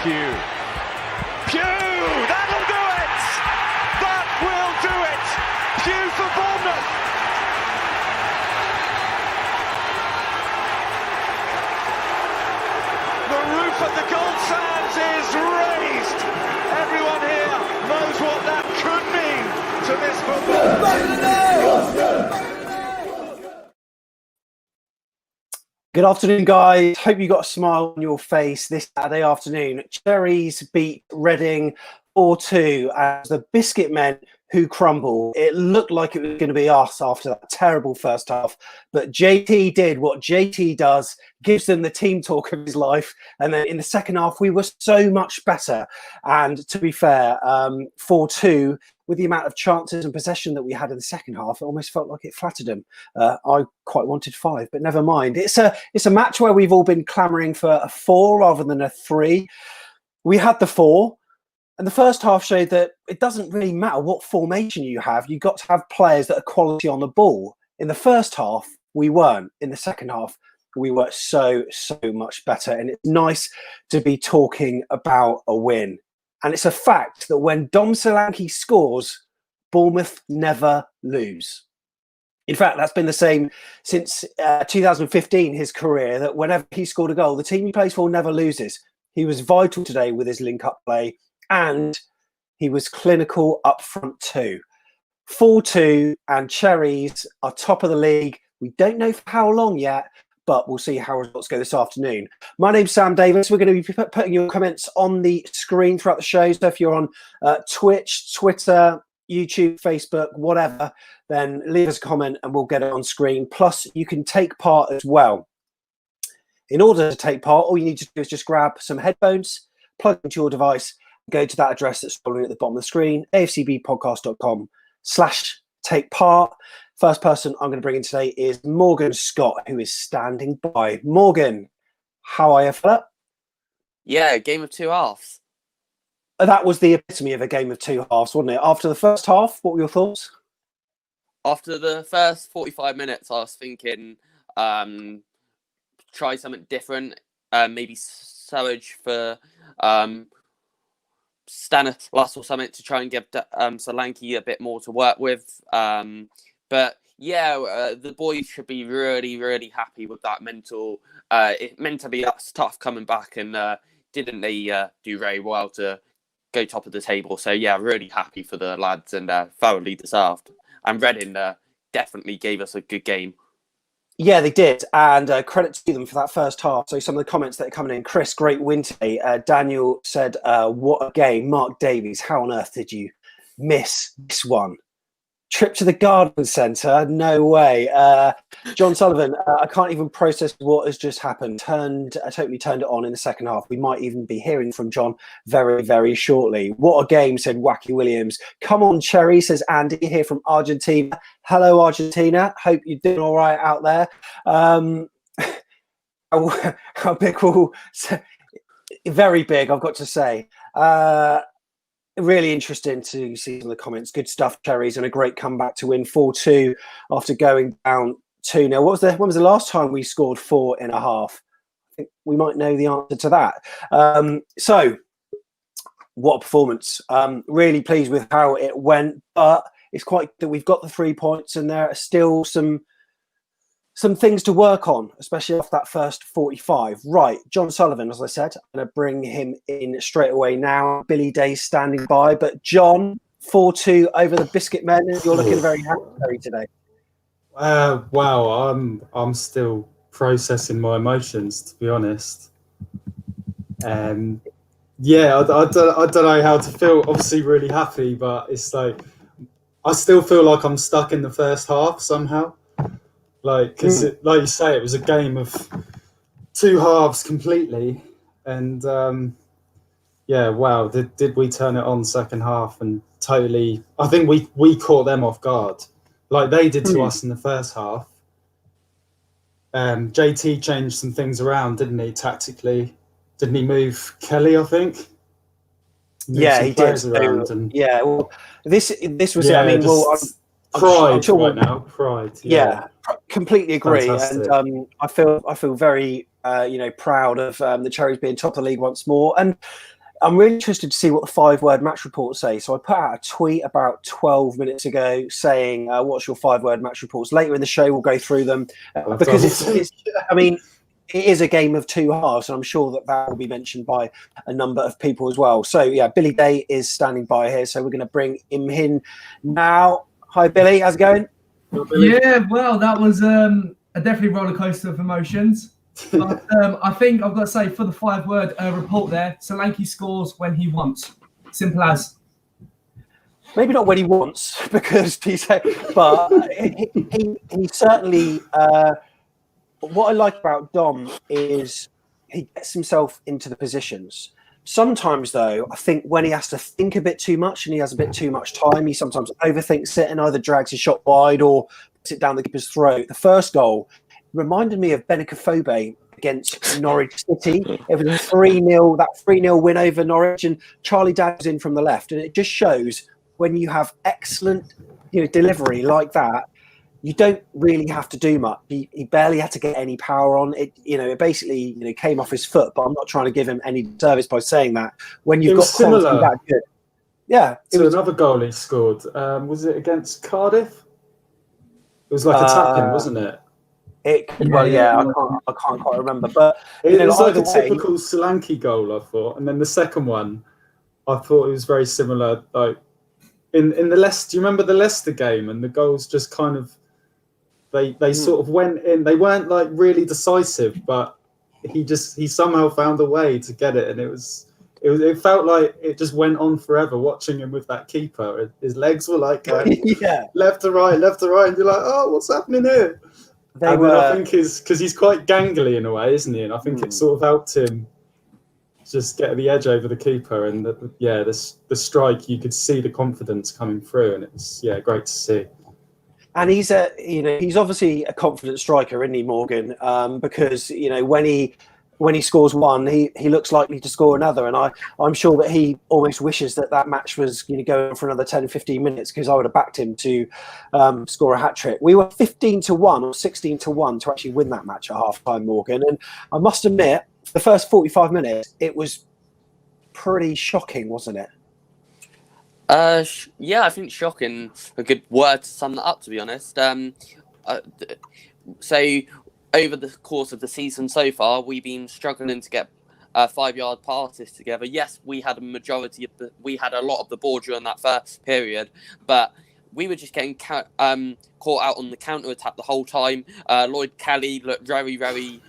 Pugh. That'll do it! That will do it! Pugh for Bournemouth! The roof of the Gold Sands is raised! Everyone here knows what that could mean to this football. Good afternoon, guys. Hope you got a smile on your face this Saturday afternoon. Cherries beat Reading 4-2 as the Biscuit Men who crumble. It looked like it was going to be us after that terrible first half, but JT did what JT does, gives them the team talk of his life, and then in the second half we were so much better. And to be fair, 4-2, with the amount of chances and possession that we had in the second half, it almost felt like it flattered them. I quite wanted 5, but never mind. It's a match where we've all been clamouring for a 4 rather than a 3. We had the 4, and the first half showed that it doesn't really matter what formation you have. You've got to have players that are quality on the ball. In the first half, we weren't. In the second half, we were so much better. And it's nice to be talking about a win. And it's a fact that when Dom Solanke scores, Bournemouth never lose. In fact, that's been the same since 2015, his career, that whenever he scored a goal, the team he plays for never loses. He was vital today with his link-up play, and he was clinical up front too. 4-2, and Cherries are top of the league. We don't know for how long yet, but we'll see how results go this afternoon. My name's Sam Davis. We're going to be putting your comments on the screen throughout the show. So if you're on Twitch, Twitter, YouTube, Facebook, whatever, then leave us a comment and we'll get it on screen. Plus, you can take part as well. In order to take part, all you need to do is just grab some headphones, plug into your device, go to that address that's scrolling at the bottom of the screen, afcbpodcast.com/take part. First person I'm going to bring in today is Morgan Scott, who is standing by. Morgan, how are you, fella? Yeah, game of 2 halves. That was the epitome of a game of 2 halves, wasn't it? After the first half, what were your thoughts? After the first 45 minutes, I was thinking try something different. Maybe Surridge for Stanislas or something to try and give Solanke a bit more to work with. But yeah, the boys should be really happy with that mental. It meant to be tough coming back, and didn't they do very well to go top of the table? So yeah, really happy for the lads, and thoroughly deserved. And Reading definitely gave us a good game. Yeah, they did, and credit to them for that first half. So some of the comments that are coming in. Chris, great win today. Daniel said, what a game. Mark Davies, how on earth did you miss this one? Trip to the garden centre? No way. John Sullivan, I can't even process what has just happened. I totally turned it on in the second half. We might even be hearing from John very shortly. What a game, said Wacky Williams. Come on, Cherry, says Andy here from Argentina. Hello, Argentina. Hope you're doing all right out there. How big will... Very big, I've got to say. Really interesting to see some of the comments. Good stuff, Cherries, and a great comeback to win 4-2 after going down 2-0. When was the last time we scored 4.5? I think we might know the answer to that. So, what a performance. Really pleased with how it went, but it's quite that we've got the 3 points, and there are still some things to work on, especially off that first 45. Right, John Sullivan, as I said, I'm going to bring him in straight away now. Billy Day's standing by. But John, 4-2 over the Biscuit Men. You're looking very happy today. Wow, I'm still processing my emotions, to be honest. Yeah, I don't know how to feel. Obviously really happy, but it's like I still feel like I'm stuck in the first half somehow. Like, because like you say, it was a game of 2 halves completely, and yeah, wow, did we turn it on second half and totally? I think we caught them off guard, like they did to us in the first half. JT changed some things around, didn't he? Tactically, didn't he move Kelly? I think. Yeah, he did. And, yeah, well, this was. Yeah, I mean, well. I'm sure right now. Pride. Yeah, completely agree. Fantastic. And I feel very proud of the Cherries being top of the league once more. And I'm really interested to see what the 5-word match reports say. So I put out a tweet about 12 minutes ago saying, what's your 5-word match reports? Later in the show, we'll go through them because it's I mean, it is a game of two halves, and I'm sure that will be mentioned by a number of people as well. So, yeah, Billy Day is standing by here, so we're going to bring him in now. Hi, Billy. How's it going? Yeah, well, that was a definitely roller coaster of emotions. But I think I've got to say, for the 5-word report there, Solanke scores when he wants. Simple as. Maybe not when he wants, because but he certainly. What I like about Dom is he gets himself into the positions. Sometimes, though, I think when he has to think a bit too much and he has a bit too much time, he sometimes overthinks it and either drags his shot wide or puts it down the keeper's throat. The first goal reminded me of Benicophobe against Norwich City. It was a 3-0, that 3-0 win over Norwich, and Charlie Downs in from the left. And it just shows when you have excellent delivery like that, you don't really have to do much. He barely had to get any power on it. It basically came off his foot, but I'm not trying to give him any service by saying that. When you've got quality that good. Yeah. It was another goal he scored. Was it against Cardiff? It was like attacking, wasn't it? I can't quite remember, but it was like a typical Solanke goal, I thought. And then the second one, I thought it was very similar. Like in the Leicester, do you remember the Leicester game? And the goals just kind of they sort of went in. They weren't like really decisive, but he somehow found a way to get it, and it felt like it just went on forever. Watching him with that keeper, his legs were like left to right, and you're like, oh, what's happening here? I think because he's quite gangly in a way, isn't he? And I think it sort of helped him just get the edge over the keeper. And the strike, you could see the confidence coming through, and it's great to see. And he's obviously a confident striker, isn't he, Morgan? Because when he scores one, he looks likely to score another. And I'm sure that he almost wishes that match was going on for another 10, 15 minutes, because I would have backed him to score a hat-trick. We were 15-1 or 16-1 to actually win that match at half-time, Morgan. And I must admit, the first 45 minutes, it was pretty shocking, wasn't it? Yeah, I think shocking a good word to sum that up, to be honest. So over the course of the season so far, we've been struggling to get 5-yard passes together. Yes, we had a lot of the ball during that first period, but we were just getting caught out on the counter attack the whole time. Lloyd Kelly looked very, very.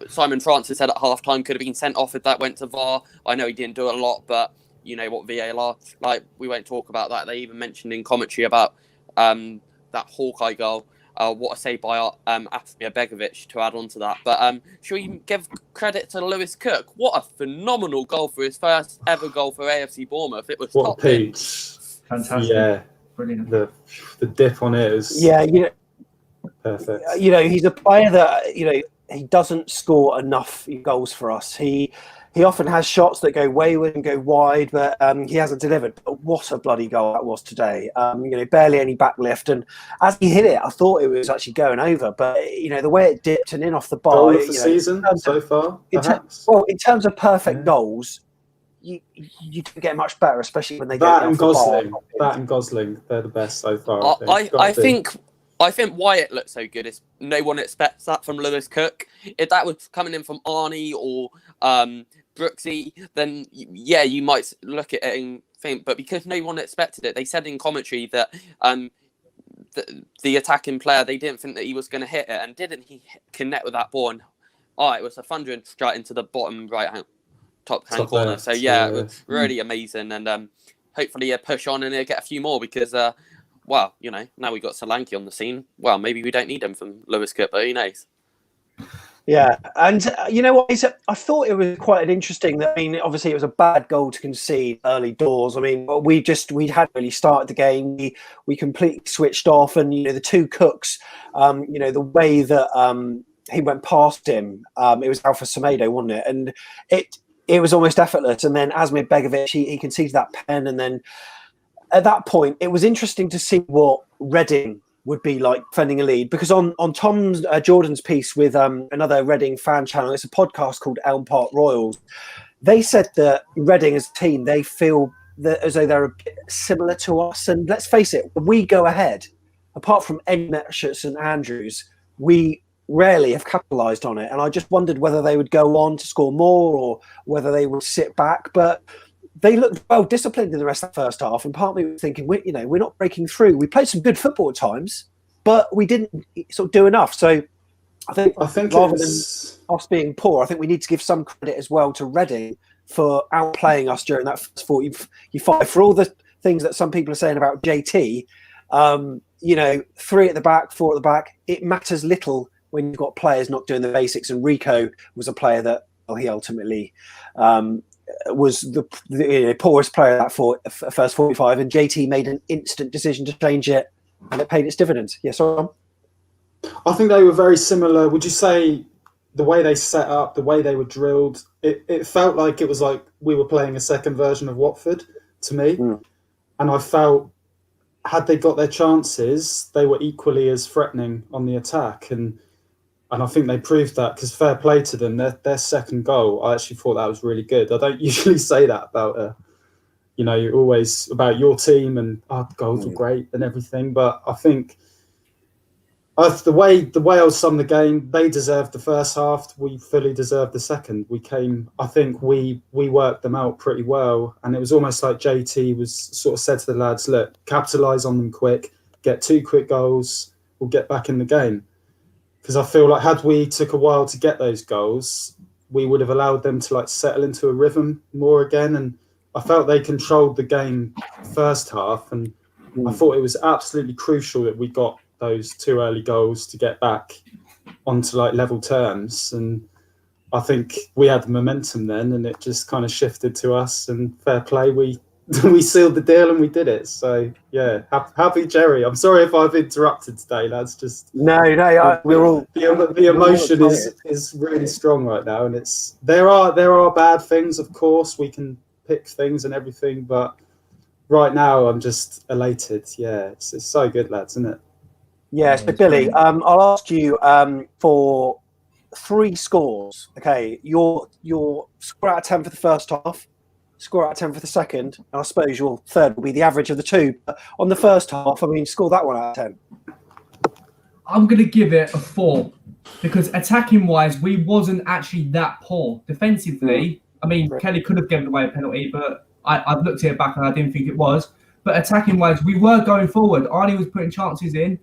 Simon Francis said at halftime could have been sent off if that went to VAR. I know he didn't do it a lot, but you know what VAR like. We won't talk about that. They even mentioned in commentary about that Hawkeye goal. What a save by Asmir Begovic to add on to that. But should we give credit to Lewis Cook? What a phenomenal goal for his first ever goal for AFC Bournemouth. It was top pitch. Fantastic. Yeah. Brilliant. The dip on it is perfect. He's a player that, he doesn't score enough goals for us. He often has shots that go wayward and go wide, but he hasn't delivered. But what a bloody goal that was today. Barely any backlift. And as he hit it, I thought it was actually going over. But, the way it dipped and in off the bar. Goal of the season so far, perhaps? In terms of perfect goals, you don't get much better, especially when they get that and Gosling. That and Gosling, they're the best so far. I think why it looks so good is no one expects that from Lewis Cook. If that was coming in from Arnie or Brooksy, then you might look at it and think, but because no one expected it, they said in commentary that the attacking player, they didn't think that he was going to hit it, and didn't he connect with that ball? And it was a thundering straight into the bottom right top hand corner. Left, so it was really amazing, and hopefully push on and get a few more, because now we got Solanke on the scene. Well, maybe we don't need him from Lewis Cook, but who knows? Yeah, and you know what? I thought it was quite interesting. Obviously, it was a bad goal to concede early doors. We hadn't really started the game. We completely switched off, and the two Cooks, the way that he went past him, it was Alpha Semedo, wasn't it? And it was almost effortless. And then Asmir Begovic, he conceded that pen, and then at that point, it was interesting to see what Reading would be like defending a lead, because on Tom's Jordan's piece with another Reading fan channel, it's a podcast called Elm Park Royals. They said that Reading as a team, they feel that as though they're a bit similar to us. And let's face it, when we go ahead, apart from any match at St Andrews, we rarely have capitalised on it. And I just wondered whether they would go on to score more or whether they would sit back. But they looked well disciplined in the rest of the first half. And part of me was thinking, we're not breaking through. We played some good football at times, but we didn't sort of do enough. So I think rather than us being poor, I think we need to give some credit as well to Reading for outplaying us during that first 45. For all the things that some people are saying about JT, 3 at the back, 4 at the back, it matters little when you've got players not doing the basics. And Rico was a player that he ultimately was the poorest player of that first 45, and JT made an instant decision to change it, and it paid its dividends. Yes, Tom? I think they were very similar. Would you say the way they set up, the way they were drilled, it felt like it was like we were playing a second version of Watford to me. And I felt, had they got their chances, they were equally as threatening on the attack. And I think they proved that, because fair play to them, their second goal, I actually thought that was really good. I don't usually say that about, you're always about your team and the goals were great and everything. But I think the way I was sum the game, they deserved the first half. We fully deserved the second. I think we worked them out pretty well. And it was almost like JT was sort of said to the lads, look, capitalise on them quick, get 2 quick goals, we'll get back in the game. Because I feel like had we took a while to get those goals, we would have allowed them to settle into a rhythm more again. And I felt they controlled the game first half. And I thought it was absolutely crucial that we got those 2 early goals to get back onto level terms. And I think we had the momentum then, and it just kind of shifted to us. And fair play, we sealed the deal and we did it. So yeah, happy Jerry. I'm sorry if I've interrupted today, lads. Just we're all the emotion is really strong right now, and there are bad things, of course. We can pick things and everything, but right now I'm just elated. Yeah, it's so good, lads, isn't it? Yeah, so Billy, I'll ask you for 3 scores. Okay, your score out of 10 for the first half, score out of 10 for the second, and I suppose your third will be the average of the 2. But on the first half, score that one out of 10. I'm going to give it a 4 because attacking-wise, we wasn't actually that poor. Defensively, Kelly could have given away a penalty, but I've looked at it back and I didn't think it was. But attacking-wise, we were going forward. Arnie was putting chances in.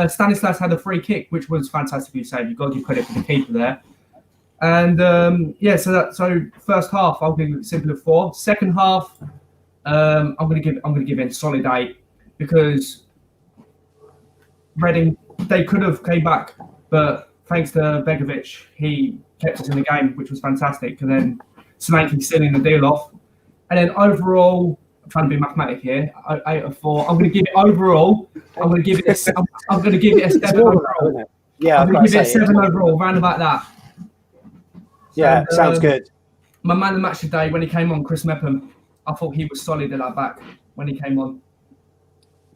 Stanislas had a free kick, which was fantastically saved. You've got to give credit for the keeper there. And so first half, I'll give it simply a 4. Second half, I'm going to give it a solid 8 because Reading, they could have came back, but thanks to Begovic, he kept us in the game, which was fantastic. And then Solanke sealing the deal off. And then overall, I'm trying to be mathematic here. 8 out of 4. I'm going to give it overall. I'm going to give it a 7 overall. Yeah, I'm going to give it a 7 overall, round about that. Yeah, sounds good. My man of the match today, when he came on, Chris Mepham, I thought he was solid at that back when he came on.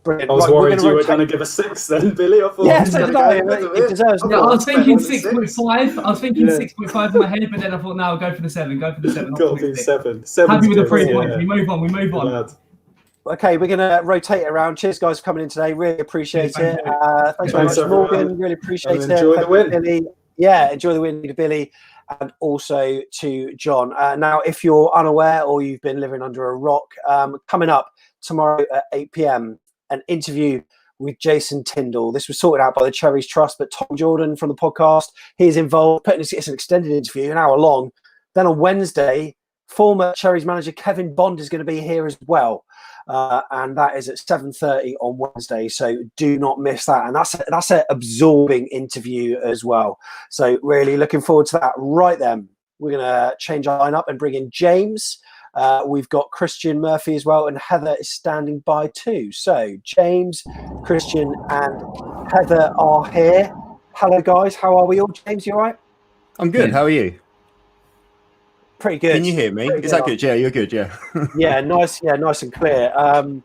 Brilliant. I was worried you were going to give a 6 then, Billy. I thought it deserves more. I was thinking 6.5. I was thinking 6.5 in my head, but then I thought, no, I'll go for the 7. Go for the 7. Got to do 7. Happy with the 3 points. We move on. Okay, we're going to rotate around. Cheers, guys, for coming in today. Really appreciate it. Thanks very much, Morgan. Really appreciate it. Enjoy the win. Billy. Yeah, enjoy the win to Billy and also to John. Now, if you're unaware or you've been living under a rock, coming up tomorrow at 8 p.m, an interview with Jason Tyndall. This was sorted out by the Cherries Trust, but Tom Jordan from the podcast, he's involved. It's an extended interview, an hour long. Then on Wednesday, former Cherries manager Kevin Bond is going to be here as well. And that is at 7:30 on Wednesday. So do not miss that. And that's an absorbing interview as well. So really looking forward to that. Right then, we're going to change our lineup and bring in James. We've got Christian Murphy as well, and Heather is standing by too. So James, Christian, and Heather are here. Hello, guys. How are we all? James, you all right? I'm good. How are you? Pretty good. Can you hear me? Is that good? Yeah, you're good. Yeah. Yeah, nice and clear. How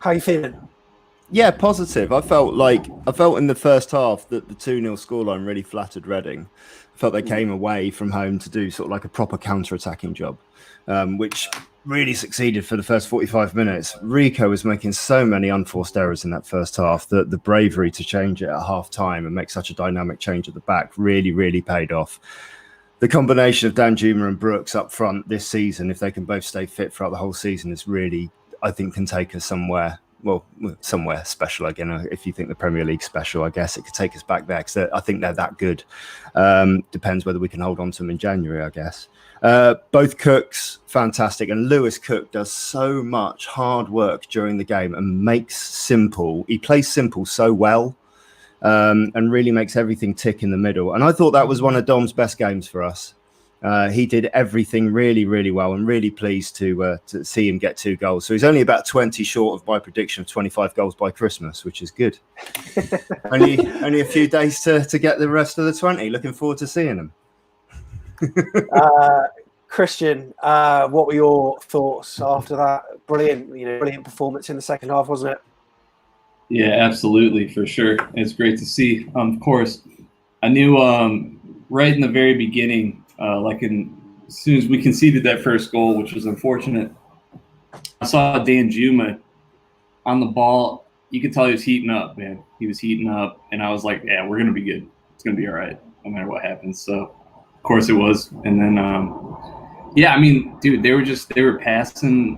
are you feeling? Yeah, positive. I felt in the first half that the 2-0 scoreline really flattered Reading. I felt they came away from home to do sort of like a proper counter-attacking job, which really succeeded for the first 45 minutes. Rico was making so many unforced errors in that first half that the bravery to change it at half-time and make such a dynamic change at the back really, really paid off. The combination of Danjuma and Brooks up front this season, if they can both stay fit throughout the whole season, is really, I think, can take us somewhere special again. If you think the Premier League special, I guess it could take us back there because I think they're that good. Depends whether we can hold on to them in January, I guess. Both Cooks, fantastic. And Lewis Cook does so much hard work during the game and he plays simple so well and really makes everything tick in the middle. And I thought that was one of Dom's best games for us. He did everything really, really well, and really pleased to see him get 2 goals. So he's only about 20 short of my prediction of 25 goals by Christmas, which is good. only a few days to get the rest of the 20. Looking forward to seeing him. Christian, what were your thoughts after that? Brilliant performance in the second half, wasn't it? Yeah, absolutely, for sure. It's great to see. Of course, I knew right in the very beginning. As soon as we conceded that first goal, which was unfortunate, I saw Danjuma on the ball. You could tell he was heating up, man. He was heating up, and I was like, yeah, we're going to be good. It's going to be all right, no matter what happens. So, of course it was. And then, dude, they were passing,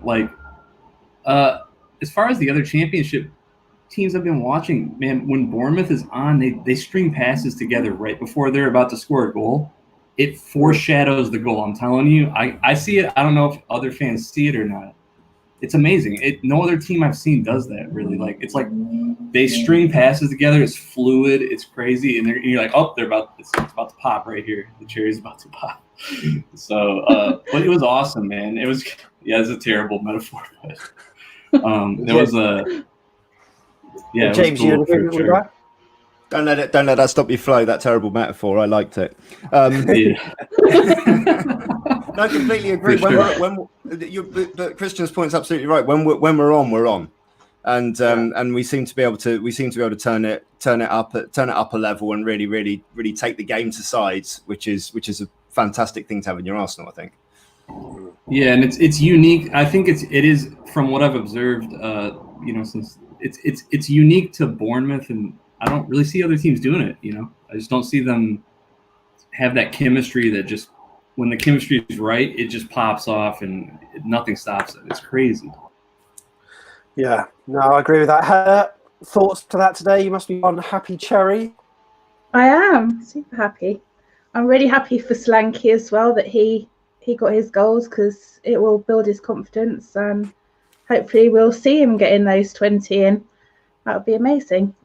as far as the other championship teams I've been watching, man, when Bournemouth is on, they string passes together right before they're about to score a goal. It foreshadows the goal. I'm telling you, I see it. I don't know if other fans see it or not. It's amazing. No other team I've seen does that, really. It's like they string passes together. It's fluid. It's crazy. And you're like, oh, it's about to pop right here. The cherry's about to pop. So, but it was awesome, man. It's a terrible metaphor, but James, cool, you agree with that? Don't let that stop you flow. That terrible metaphor. I liked it. Yeah. No, I completely agree. But Christian's point's absolutely right. When we're on, we're on, and we seem to be able to turn it up a level and really, really, really take the game to sides, which is a fantastic thing to have in your arsenal, I think. Yeah, and it's unique. I think it is from what I've observed. Since it's unique to Bournemouth, and I don't really see other teams doing it. I just don't see them have that chemistry that just when the chemistry is right, it just pops off and nothing stops it. It's crazy. Yeah, no, I agree with that. Thoughts to that today? You must be one happy cherry. I am super happy. I'm really happy for Solanke as well that he got his goals because it will build his confidence and hopefully we'll see him getting those 20 in. That would be amazing.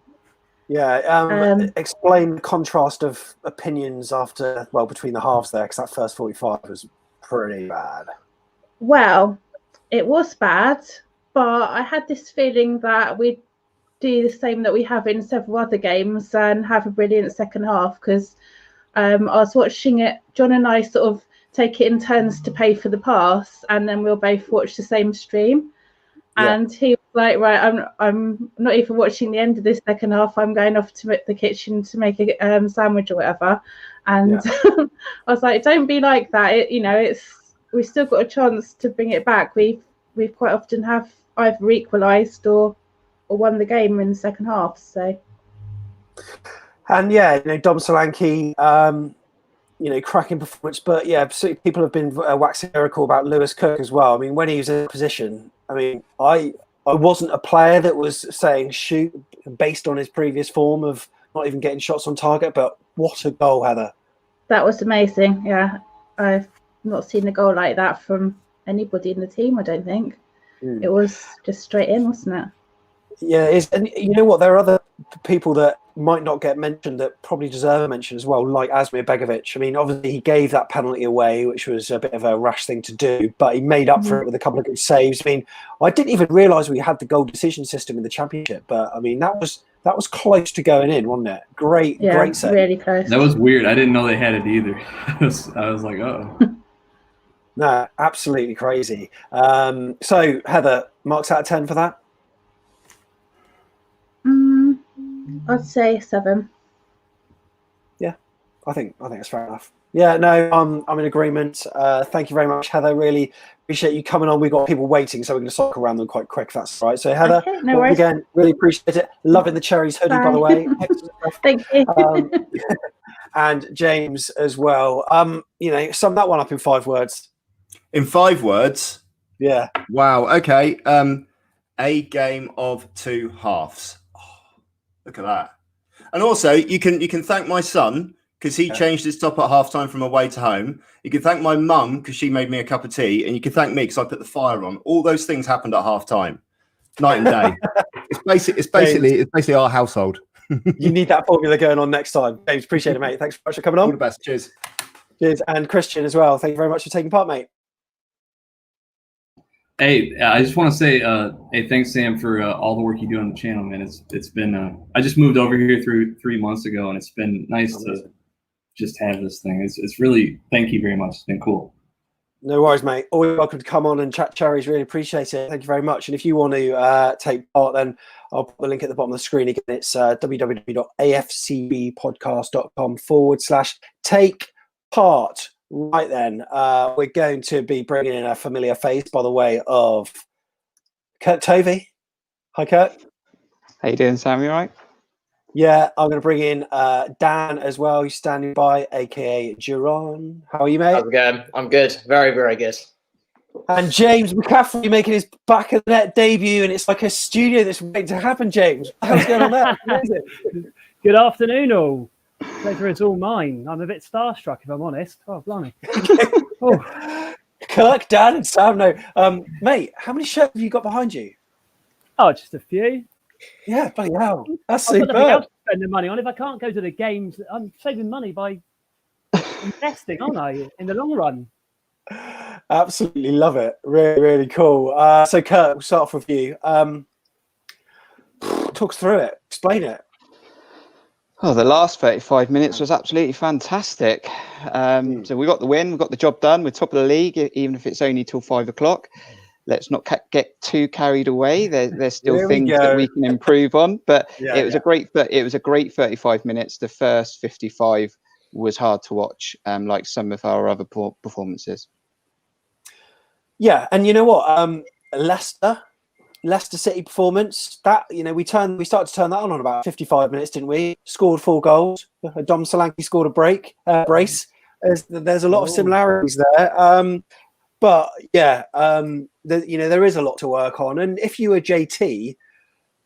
Yeah, explain the contrast of opinions between the halves there, because that first 45 was pretty bad. Well, it was bad, but I had this feeling that we'd do the same that we have in several other games and have a brilliant second half, because I was watching it, John and I sort of take it in turns to pay for the pass, and then we'll both watch the same stream. And he was like, right, I'm not even watching the end of this second half. I'm going off to the kitchen to make a sandwich or whatever. And I was like, don't be like that. We've still got a chance to bring it back. We've quite often have either equalised or won the game in the second half. So. And Dom Solanke, cracking performance. But people have been waxing lyrical about Lewis Cook as well. I mean, when he was in position, I wasn't a player that was saying shoot based on his previous form of not even getting shots on target, but what a goal, Heather. That was amazing. Yeah, I've not seen a goal like that from anybody in the team, I don't think. It was just straight in, wasn't it? Yeah, it is. And you know what? There are other people that might not get mentioned that probably deserve a mention as well, like Asmir Begovic. I mean, obviously he gave that penalty away, which was a bit of a rash thing to do, but he made up for it with a couple of good saves. I mean, I didn't even realise we had the goal decision system in the Championship, but I mean, that was close to going in, wasn't it? Great save. Really close. That was weird. I didn't know they had it either. I was like, oh. No, absolutely crazy. So, Heather, marks out of 10 for that? I'd say 7. Yeah, I think that's fair enough. Yeah, no, I'm in agreement. Thank you very much, Heather. Really appreciate you coming on. We've got people waiting, so we're going to cycle around them quite quick, if that's all right. So, Heather, Okay, no worries. again, really appreciate it. Loving the Cherries hoodie, by the way. Excellent stuff. Thank you. And James as well. Sum that one up in 5 words. In 5 words? Yeah. Wow. Okay. A game of 2 halves. Oh, look at that. And also, you can thank my son because he changed his top at halftime from away to home. You can thank my mum because she made me a cup of tea, and you can thank me because I put the fire on. All those things happened at halftime, night and day. It's basically our household. You need that formula going on next time. James, appreciate it, mate. Thanks so much for coming on. All the best. Cheers. Cheers. And Christian as well. Thank you very much for taking part, mate. Hey, I just want to say, hey, thanks, Sam, for all the work you do on the channel, man. It's been, I just moved over here 3 months ago, and it's been nice to just have this thing. It's really, thank you very much. It's been cool. No worries, mate. Always welcome to come on and chat Cherries. Really appreciate it. Thank you very much. And if you want to take part, then I'll put the link at the bottom of the screen again. It's www.afcbpodcast.com/take part. Right then, we're going to be bringing in a familiar face by the way of Kurt Tovey. Hi, Kurt. How you doing, Sam? You all right? Yeah, I'm going to bring in Dan as well. He's standing by, aka Duran. How are you, mate? How's it going? I'm good. Very, very good. And James McCaffrey making his back of the net debut, and it's like a studio that's waiting to happen. James, what's going on there? Good afternoon, all. Pleasure is all mine. I'm a bit starstruck, if I'm honest. Oh, blimey. Oh. Kirk, Dan, and Sam. No, mate, how many shirts have you got behind you? Oh, just a few. Yeah, bloody hell. That's I've got nothing superb. else to spend the money on. If I can't go to the games, I'm saving money by investing, aren't I, in the long run? Absolutely love it. Really, really cool. So, Kurt, we'll start off with you. Talk us through it. Explain it. Oh, the last 35 minutes was absolutely fantastic. So we got the win, we got the job done. We're top of the league, even if it's only till 5 o'clock. Let's not get too carried away. There's still things that we can improve on. But it was a great 35 minutes. The first 55 was hard to watch, like some of our other performances. Yeah, and you know what? Leicester City performance, that, we started to turn that on about 55 minutes, didn't we? Scored 4 goals. Dom Solanke scored a brace. There's a lot of similarities there. But yeah, there is a lot to work on. And if you were JT,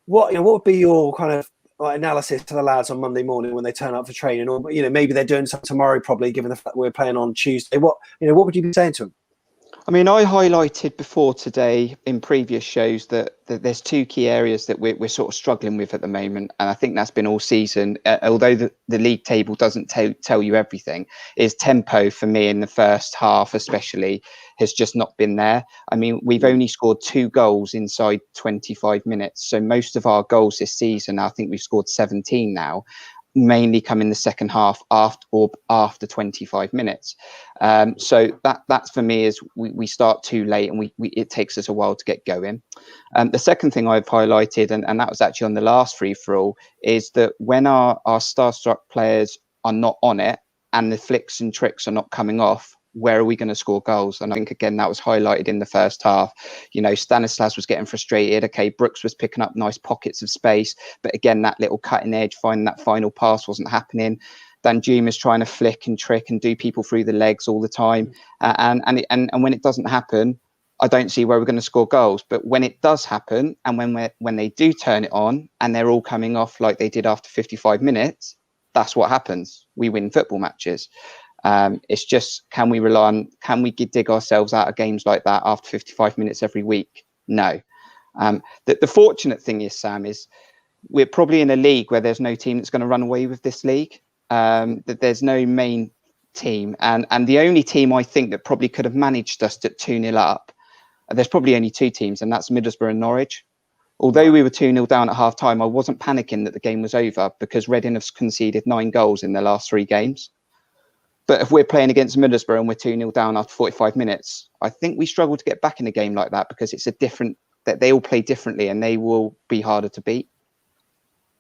what would be your kind of analysis to the lads on Monday morning when they turn up for training? Or maybe they're doing something tomorrow, probably, given the fact we're playing on Tuesday. What would you be saying to them? I mean, I highlighted before today in previous shows that there's 2 key areas that we're sort of struggling with at the moment. And I think that's been all season, although the league table doesn't tell you everything, is tempo for me in the first half especially has just not been there. I mean, we've only scored 2 goals inside 25 minutes. So most of our goals this season, I think we've scored 17 now, mainly come in the second half after 25 minutes. So that's for me is we start too late and it takes us a while to get going. The second thing I've highlighted, and that was actually on the last free-for-all, is that when our star-struck players are not on it and the flicks and tricks are not coming off, where are we going to score goals? And I think, again, that was highlighted in the first half. Stanislas was getting frustrated. Okay, Brooks was picking up nice pockets of space. But again, that little cutting edge, finding that final pass wasn't happening. Danjuma's trying to flick and trick and do people through the legs all the time. And when it doesn't happen, I don't see where we're going to score goals. But when it does happen, and when they do turn it on and they're all coming off like they did after 55 minutes, that's what happens. We win football matches. It's just, can we dig ourselves out of games like that after 55 minutes every week? No. The fortunate thing is, Sam, is we're probably in a league where there's no team that's going to run away with this league. That there's no main team. And the only team I think that probably could have managed us at 2-0 up, there's probably only 2 teams, and that's Middlesbrough and Norwich. Although we were 2-0 down at half time, I wasn't panicking that the game was over because Reading have conceded 9 goals in their last 3 games. But if we're playing against Middlesbrough and we're 2-0 down after 45 minutes, I think we struggle to get back in a game like that because it's that they all play differently and they will be harder to beat.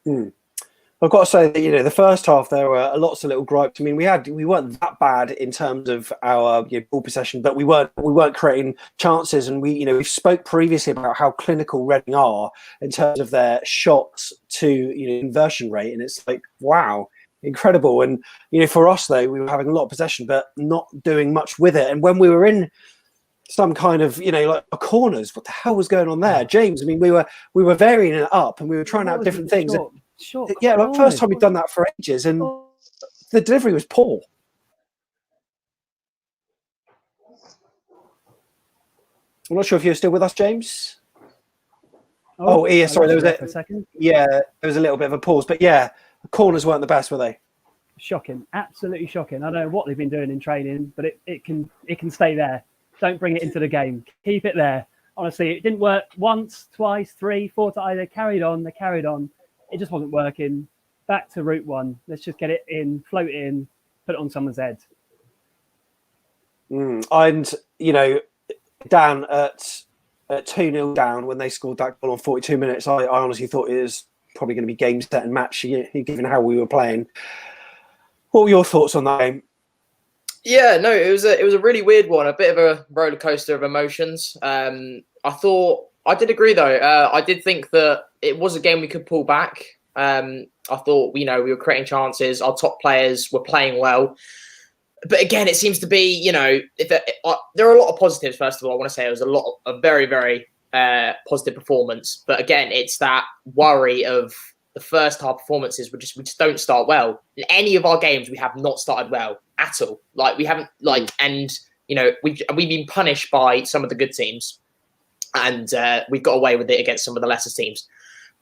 Well, I've got to say that the first half there were lots of little gripes. I mean, we weren't that bad in terms of our ball possession, but we weren't creating chances. And we spoke previously about how clinical Reading are in terms of their shots to inversion rate, and it's like, wow, incredible. And for us though, we were having a lot of possession but not doing much with it. And when we were in some kind of like corners, what the hell was going on there, James? I mean, we were varying it up and we were trying out different things. Yeah, like first time we've done that for ages, and the delivery was poor. I'm not sure if you're still with us, James. Oh yeah, sorry, there was a second. Yeah, there was a little bit of a pause, but yeah, the corners weren't the best, were they? Shocking, absolutely shocking. I don't know what they've been doing in training, but it can stay there. Don't bring it into the game. Keep it there. Honestly, it didn't work once, twice, 3, 4 times. They carried on. It just wasn't working. Back to route one. Let's just get it in, float it in, put it on someone's head. And down at 2-0 down when they scored that goal on 42 minutes, I honestly thought it was probably going to be game, set, and match, given how we were playing. What were your thoughts on that game? Yeah, no, it was a really weird one, a bit of a roller coaster of emotions. I did agree though. I did think that it was a game we could pull back. I thought we were creating chances. Our top players were playing well, but again, it seems to be there are a lot of positives. First of all, I want to say it was a very very positive performance. But again, it's that worry of the first half performances. We just don't start well. In any of our games, we have not started well at all. Like we haven't we've been punished by some of the good teams, and we've got away with it against some of the lesser teams.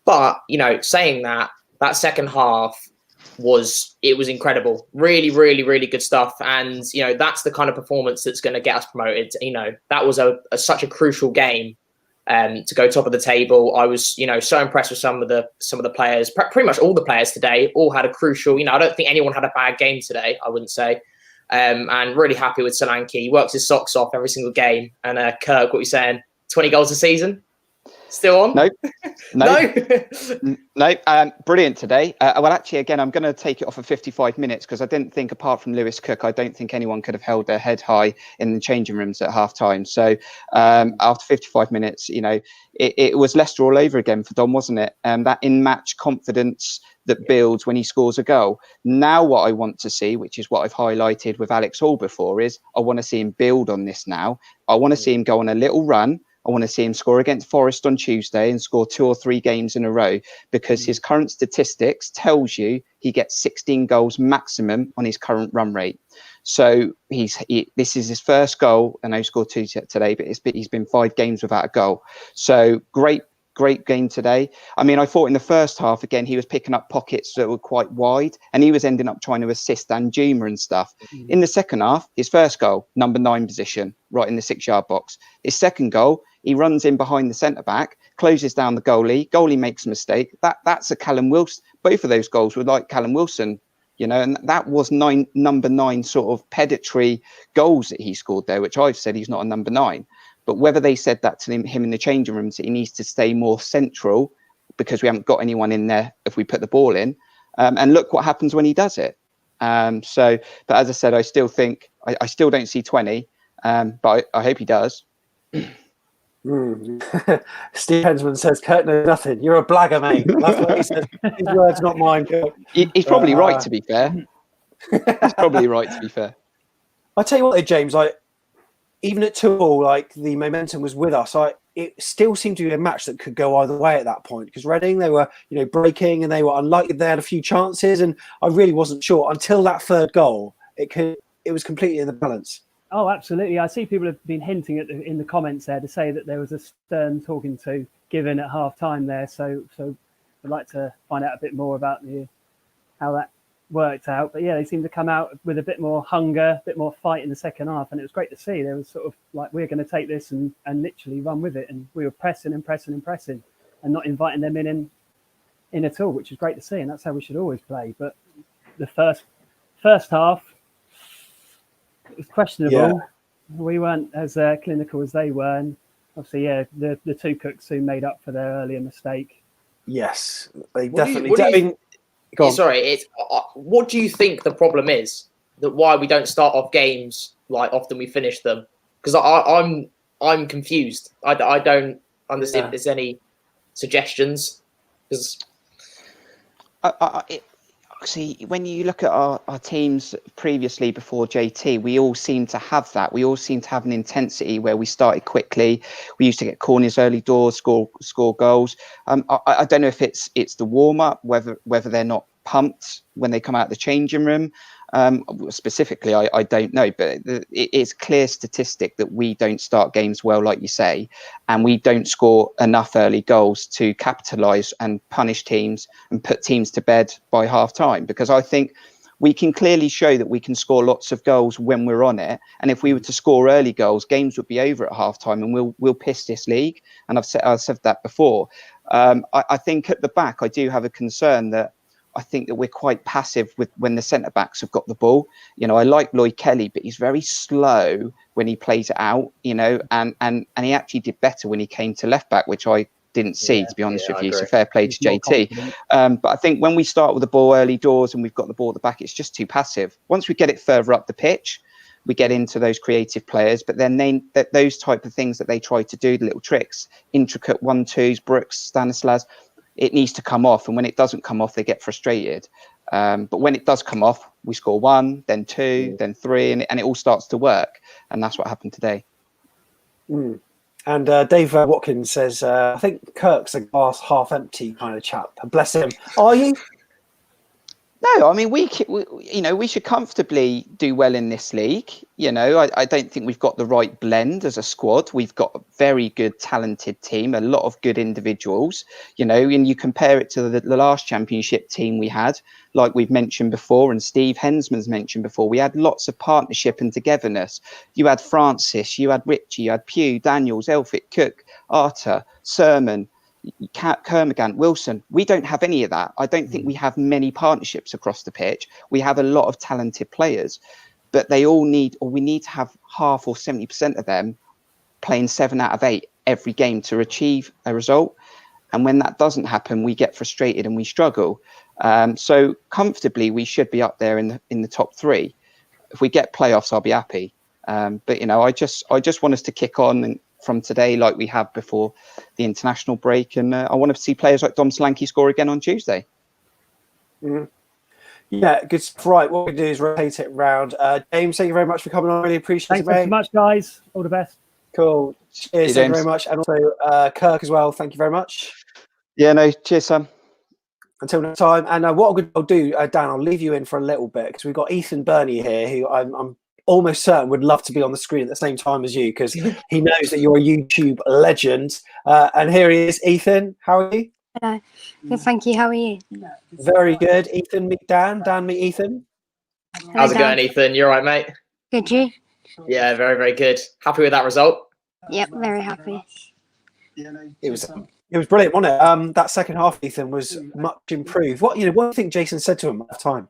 But saying that second half was incredible, really, really, really good stuff, and that's the kind of performance that's going to get us promoted. That was such a crucial game to go top of the table. I was so impressed with some of the players. Pretty much all the players today all had a crucial. I don't think anyone had a bad game today, I wouldn't say. And really happy with Solanke. He works his socks off every single game. And Kirk, what are you saying? 20 goals a season? Still on? No. Brilliant today. Well, actually, again, I'm going to take it off of 55 minutes because I didn't think, apart from Lewis Cook, I don't think anyone could have held their head high in the changing rooms at half time. So after 55 minutes, it was Leicester all over again for Dom, wasn't it? That in-match confidence that builds when he scores a goal. Now what I want to see, which is what I've highlighted with Alex Hall before, is I want to see him build on this now. I want to see him go on a little run. I want to see him score against Forest on Tuesday and score 2 or 3 games in a row, because his current statistics tells you he gets 16 goals maximum on his current run rate. So this is his first goal. I know he scored 2 today, but he's been 5 games without a goal. So great game today. I mean, I thought in the first half, again, he was picking up pockets that were quite wide and he was ending up trying to assist Danjuma and stuff. In the second half, his first goal, number 9 position, right in the 6-yard box. His second goal, he runs in behind the centre-back, closes down the goalie makes a mistake. That's a Callum Wilson. Both of those goals were like Callum Wilson, and that was number 9 sort of predatory goals that he scored there, which I've said he's not a number 9. But whether they said that to him in the changing rooms, that he needs to stay more central because we haven't got anyone in there if we put the ball in. And look what happens when he does it. But as I said, I still think, I still don't see 20, but I hope he does. Steve Hensman says, Kurt knows nothing. You're a blagger, mate. That's what he said. His words, not mine. He's probably right, to be fair. He's probably right, to be fair. I tell you what, James, even at 2-2, the momentum was with us. It still seemed to be a match that could go either way at that point, because Reading, they were, breaking and they were unlikely. They had a few chances, and I really wasn't sure until that third goal. It was completely in the balance. Oh, absolutely. I see people have been hinting in the comments there to say that there was a stern talking to given at half time there. So I'd like to find out a bit more about how that worked out. But yeah, they seemed to come out with a bit more hunger, a bit more fight in the second half. And it was great to see. There was sort of like, we're going to take this and literally run with it. And we were pressing and not inviting them in at all, which is great to see. And that's how we should always play. But the first half, it was questionable. Yeah. We weren't as clinical as they were. And obviously, yeah, the 2 cooks soon made up for their earlier mistake. Yes, they definitely did. Go on. Sorry, it's what do you think the problem is? That why we don't start off games like often we finish them? Because I'm confused. I don't understand if there's any suggestions. Because see, when you look at our teams previously before JT, we all seem to have that. We all seem to have an intensity where we started quickly. We used to get corners early doors, score goals. I don't know if it's the warm up, whether they're not pumped when they come out of the changing room. Specifically, I don't know, but it's clear statistic that we don't start games well, like you say, and we don't score enough early goals to capitalise and punish teams and put teams to bed by half time. Because I think we can clearly show that we can score lots of goals when we're on it, and if we were to score early goals, games would be over at half time, and we'll piss this league. And I've said that before. I think at the back, I do have a concern that. I think that we're quite passive with when the centre backs have got the ball. You know, I like Lloyd Kelly, but he's very slow when he plays it out. You know, and he actually did better when he came to left back, which I didn't see, to be honest with you. So fair play to JT. But I think when we start with the ball early doors and we've got the ball at the back, it's just too passive. Once we get it further up the pitch, we get into those creative players. But then those type of things that they try to do, the little tricks, intricate 1-2s, Brooks, Stanislas. It needs to come off, and when it doesn't come off, they get frustrated. But when it does come off, we score 1, then 2, then 3, and it all starts to work. And that's what happened today. Mm. And Dave Watkins says, I think Kirk's a glass half empty kind of chap. Bless him. Are you? No, I mean, we should comfortably do well in this league. You know, I don't think we've got the right blend as a squad. We've got a very good, talented team, a lot of good individuals, you know, and you compare it to the last championship team we had, like we've mentioned before, and Steve Hensman's mentioned before, we had lots of partnership and togetherness. You had Francis, you had Richie, you had Pugh, Daniels, Elphick, Cook, Arter, Sermon, Kermagant, Wilson. We don't have any of that. I don't think we have many partnerships across the pitch. We have a lot of talented players, but they all need, or we need to have half or 70% of them playing 7 out of 8 every game to achieve a result. And when that doesn't happen, we get frustrated and we struggle. So comfortably, we should be up there in the top 3. If we get playoffs, I'll be happy. But you know, I just want us to kick on and from today like we have before the international break, and I want to see players like Dom Solanke score again on Tuesday. Mm. Yeah, good stuff. Right, what we do is rotate it round. James, thank you very much for coming on. Really appreciate it, mate. Thanks so much, guys. All the best. Cool. Cheers, thank you very much. And also Kirk as well, thank you very much. Yeah, no, cheers, Sam. Until next time. And what I'll do, Dan, I'll leave you in for a little bit because we've got Ethan Burney here, who I'm almost certain would love to be on the screen at the same time as you because he knows that you're a YouTube legend. And here he is. Ethan, how are you? Hello. Good, thank you. How are you? Very good. Ethan, meet Dan. Dan, meet Ethan. How's it going, Ethan? You all right, mate? Good, you? Yeah, very, very good. Happy with that result? Yep, very happy. It was brilliant, wasn't it? That second half, Ethan, was much improved. What do you think Jason said to him at the time?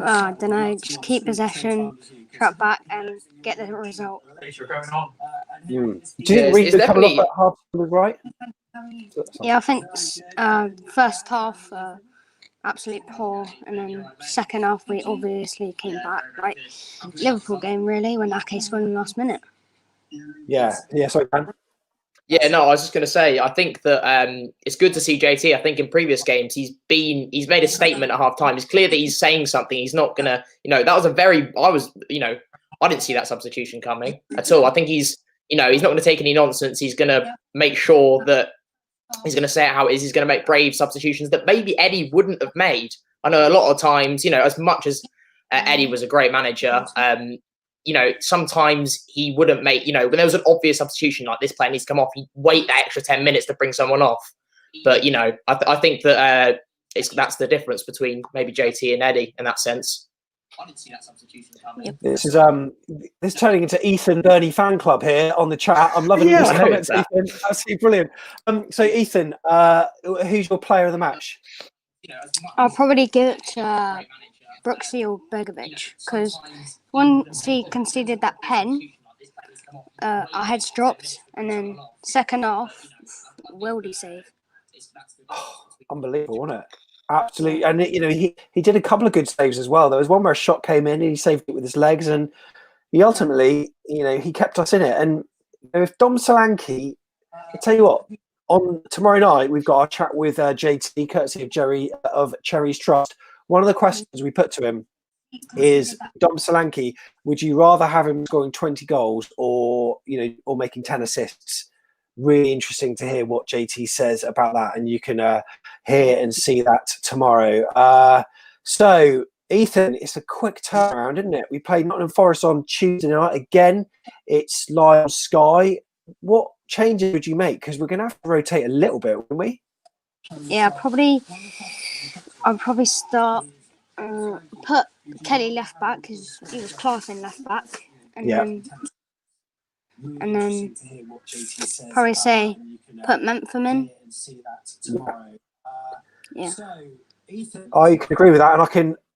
I don't know, just keep possession, trap back, and get the result. Do you think Reed was coming off at half was right? Yeah, I think first half absolute poor, and then second half we obviously came back. Right, Liverpool game really when Ake scored in the last minute. Yeah. Sorry, Dan. Yeah, no, I was just going to say, I think that it's good to see JT. I think in previous games, he's made a statement at half time. It's clear that he's saying something. He's not going to, that was I didn't see that substitution coming at all. I think he's not going to take any nonsense. He's going to make sure that he's going to say it how it is. He's going to make brave substitutions that maybe Eddie wouldn't have made. I know a lot of times, as much as Eddie was a great manager, sometimes he wouldn't make, when there was an obvious substitution like this player needs to come off, he'd wait that extra 10 minutes to bring someone off. But, I think that that's the difference between maybe JT and Eddie in that sense. I didn't see that substitution coming. Yep. This is turning into Ethan Burney fan club here on the chat. I'm loving these comments, Ethan. Absolutely brilliant. So, Ethan, who's your player of the match? I'll probably give it to Brooksy or Begovic, because once he conceded that pen, our heads dropped, and then second half, Wildy save. Oh, unbelievable, wasn't it? Absolutely, and he did a couple of good saves as well. There was one where a shot came in and he saved it with his legs, and he ultimately, he kept us in it. And if Dom Solanke, I tell you what, on tomorrow night we've got our chat with JT, courtesy of Jerry of Cherries Trust. One of the questions we put to him is, Dom Solanke, would you rather have him scoring 20 goals or making 10 assists? Really interesting to hear what JT says about that, and you can hear and see that tomorrow. So, Ethan, it's a quick turnaround, isn't it? We played Nottingham Forest on Tuesday night again. It's live on Sky. What changes would you make? Because we're going to have to rotate a little bit, won't we? Yeah, I'll probably start put Kelly left back because he was classing left back, and then probably say put Memphis in. Yeah. I can agree with that, and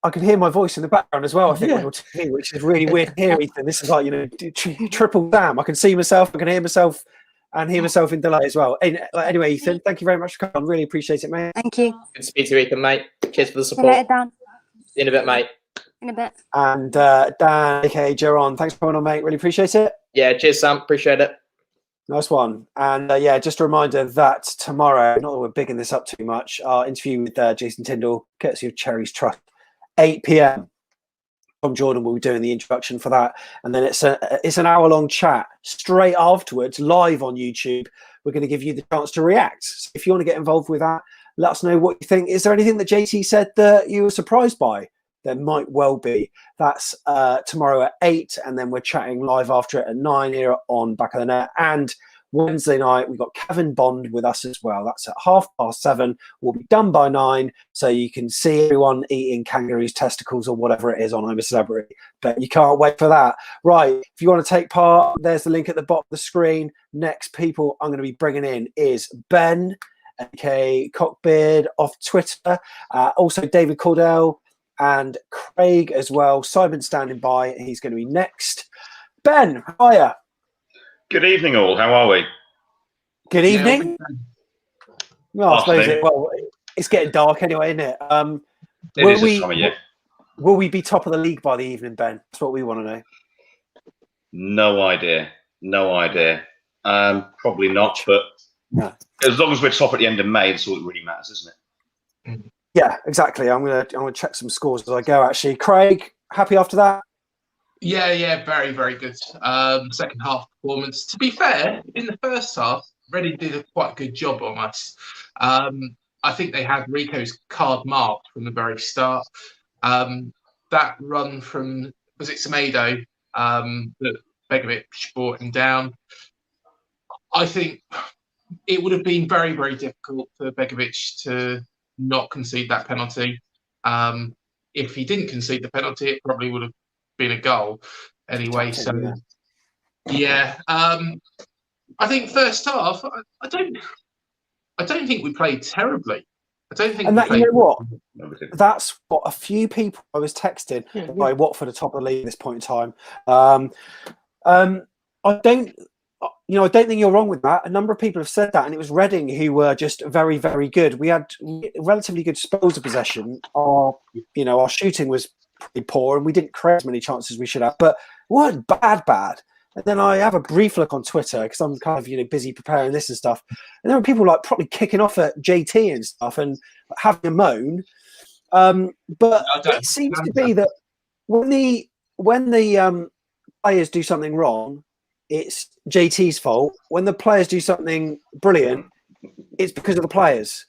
I can hear my voice in the background as well. I think on your TV, which is really weird to hear, Ethan. This is like triple Sam. I can see myself, I can hear myself, and hear myself in delay as well. Anyway, Ethan, thank you very much for coming on. Really appreciate it, mate. Thank you. Good to speak to you, Ethan, mate. Cheers for the See you later, support. Dan. In a bit, mate. In a bit. And Dan, aka Jeron, thanks for coming on, mate. Really appreciate it. Yeah, cheers, Sam. Appreciate it. Nice one. And just a reminder that tomorrow, not that we're bigging this up too much, our interview with Jason Tyndall, courtesy of Cherries Trust, 8 p.m. Tom Jordan will be doing the introduction for that. And then it's an hour-long chat straight afterwards, live on YouTube. We're going to give you the chance to react. So if you want to get involved with that, let us know what you think. Is there anything that JT said that you were surprised by? There might well be. That's tomorrow at 8, and then we're chatting live after it at 9 here on Back of the Net. And Wednesday night, we've got Kevin Bond with us as well. That's at 7:30. We'll be done by 9, so you can see everyone eating kangaroos' testicles or whatever it is on I'm a Celebrity. But you can't wait for that. Right, if you want to take part, there's the link at the bottom of the screen. Next people I'm going to be bringing in is Ben, aka Cockbeard, off Twitter. Also David Cordell, and Craig as well. Simon's standing by. He's going to be next. Ben, how are you? Good evening, all. How are we? Good evening. Well, I suppose it's getting dark anyway, isn't it? It is this time of year. Will we be top of the league by the evening, Ben? That's what we want to know. No idea. Probably not, but as long as we're top at the end of May, that's all that really matters, isn't it? Yeah, exactly. I'm gonna check some scores as I go. Actually, Craig, happy after that? Yeah, very, very good. Second half performance. To be fair, in the first half, Reading did a quite good job on us. I think they had Rico's card marked from the very start. That run from, was it Semedo, that Begovic brought him down. I think it would have been very, very difficult for Begovic to not concede that penalty. If he didn't concede the penalty, it probably would have been a goal anyway. So I think first half, I don't think we played terribly. I don't think. And that, you know what? That's what a few people I was texted by Watford at the top of the league at this point in time. I don't think you're wrong with that. A number of people have said that, and it was Reading who were just very, very good. We had relatively good spells of possession. Our shooting was pretty poor, and we didn't create as many chances as we should have, but we weren't bad. And then I have a brief look on Twitter because I'm kind of busy preparing this and stuff. And there were people like probably kicking off at JT and stuff and having a moan. But it seems to be that when the players do something wrong, it's JT's fault. When the players do something brilliant, it's because of the players.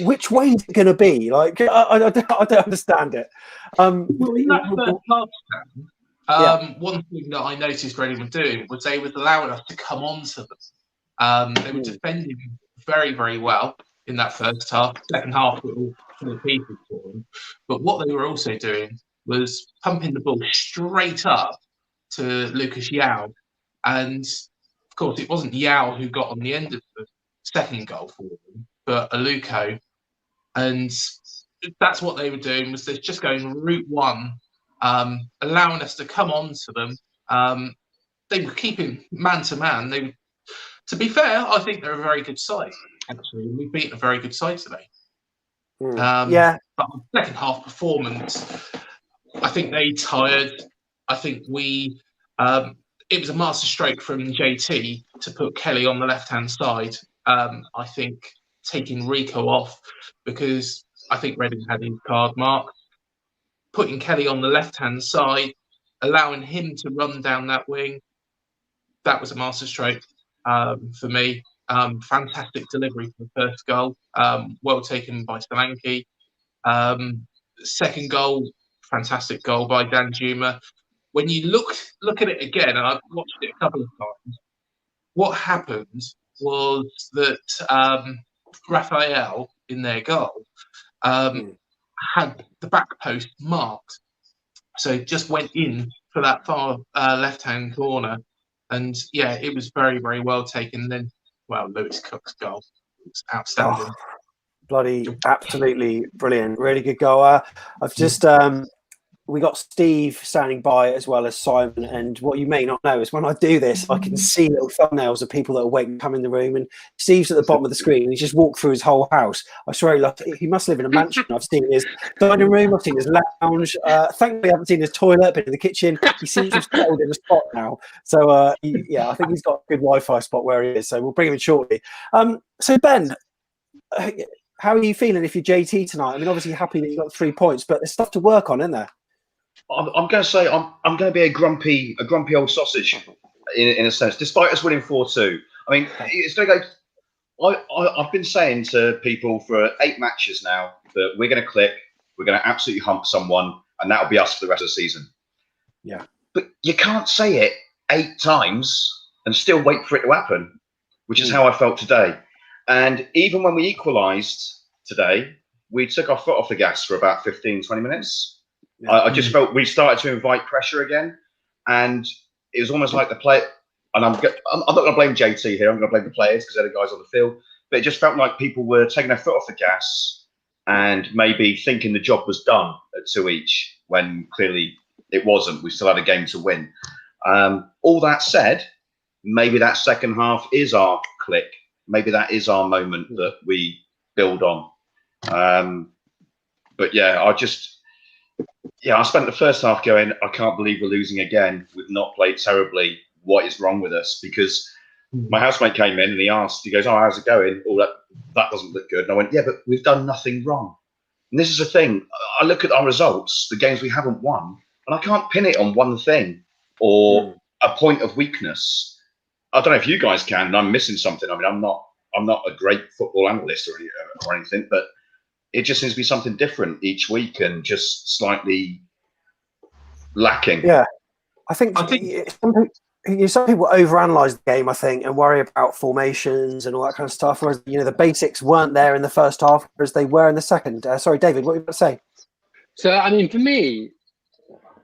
Which way is it going to be? Like, I don't understand it. Well, in that first half, one thing that I noticed Reading were doing was they were allowing us to come on to them. They were defending very, very well in that first half. Second half, were all full of people for them. But what they were also doing was pumping the ball straight up to Lucas Yao. And, of course, it wasn't Yao who got on the end of the second goal for them, but Aluko. And that's what they were doing, was they're just going route one, allowing us to come on to them. They were keeping man-to-man. To be fair, I think they're a very good side, actually. We've beaten a very good side today. Yeah. But the second half performance, I think they tired. I think we. It was a masterstroke from JT to put Kelly on the left-hand side. I think taking Rico off, because I think Reading had his card marked. Putting Kelly on the left-hand side, allowing him to run down that wing, that was a masterstroke for me. Fantastic delivery for the first goal. Well taken by Solanke. Second goal, fantastic goal by Danjuma. When you look at it again, and I've watched it a couple of times, what happened was that Raphael, in their goal, had the back post marked. So it just went in for that far left-hand corner. And yeah, it was very, very well taken. Then, well, Lewis Cook's goal was outstanding. Bloody absolutely brilliant. Really good goal. I've just we got Steve standing by as well as Simon, and what you may not know is when I do this, I can see little thumbnails of people that are waiting to come in the room, and Steve's at the bottom of the screen, and he just walked through his whole house. I swear he must live in a mansion. I've seen his dining room, I've seen his lounge. Thankfully I haven't seen his toilet, but in the kitchen he seems to have settled in a spot now. So yeah, I think he's got a good Wi-Fi spot where he is, so we'll bring him in shortly. So Ben, how are you feeling if you're JT tonight? I mean, obviously you're happy that you got 3 points, but there's stuff to work on, isn't there? I'm going to say I'm going to be a grumpy old sausage in a sense, despite us winning 4-2. I mean, it's going to go. I've been saying to people for 8 matches now that we're going to click, we're going to absolutely hump someone, and that'll be us for the rest of the season. Yeah. But you can't say it 8 times and still wait for it to happen, which is how I felt today. And even when we equalised today, we took our foot off the gas for about 15, 20 minutes. Yeah. I just felt we started to invite pressure again, and it was almost like the play. And I'm not going to blame JT here. I'm going to blame the players because they're the guys on the field. But it just felt like people were taking their foot off the gas and maybe thinking the job was done at 2 each, when clearly it wasn't. We still had a game to win. All that said, maybe that second half is our click. Maybe that is our moment that we build on. But yeah, I spent the first half going, I can't believe we're losing again. We've not played terribly. What is wrong with us? Because my housemate came in and he goes, oh, how's it going? Oh, that doesn't look good. And I went, yeah, but we've done nothing wrong. And this is the thing. I look at our results, the games we haven't won, and I can't pin it on one thing or a point of weakness. I don't know if you guys can, and I'm missing something. I mean, I'm not a great football analyst or anything, but it just seems to be something different each week and just slightly lacking. Yeah, I think some people overanalyze the game, I think, and worry about formations and all that kind of stuff. Whereas the basics weren't there in the first half, whereas they were in the second. Sorry, David, what were you about to say? So, I mean, for me,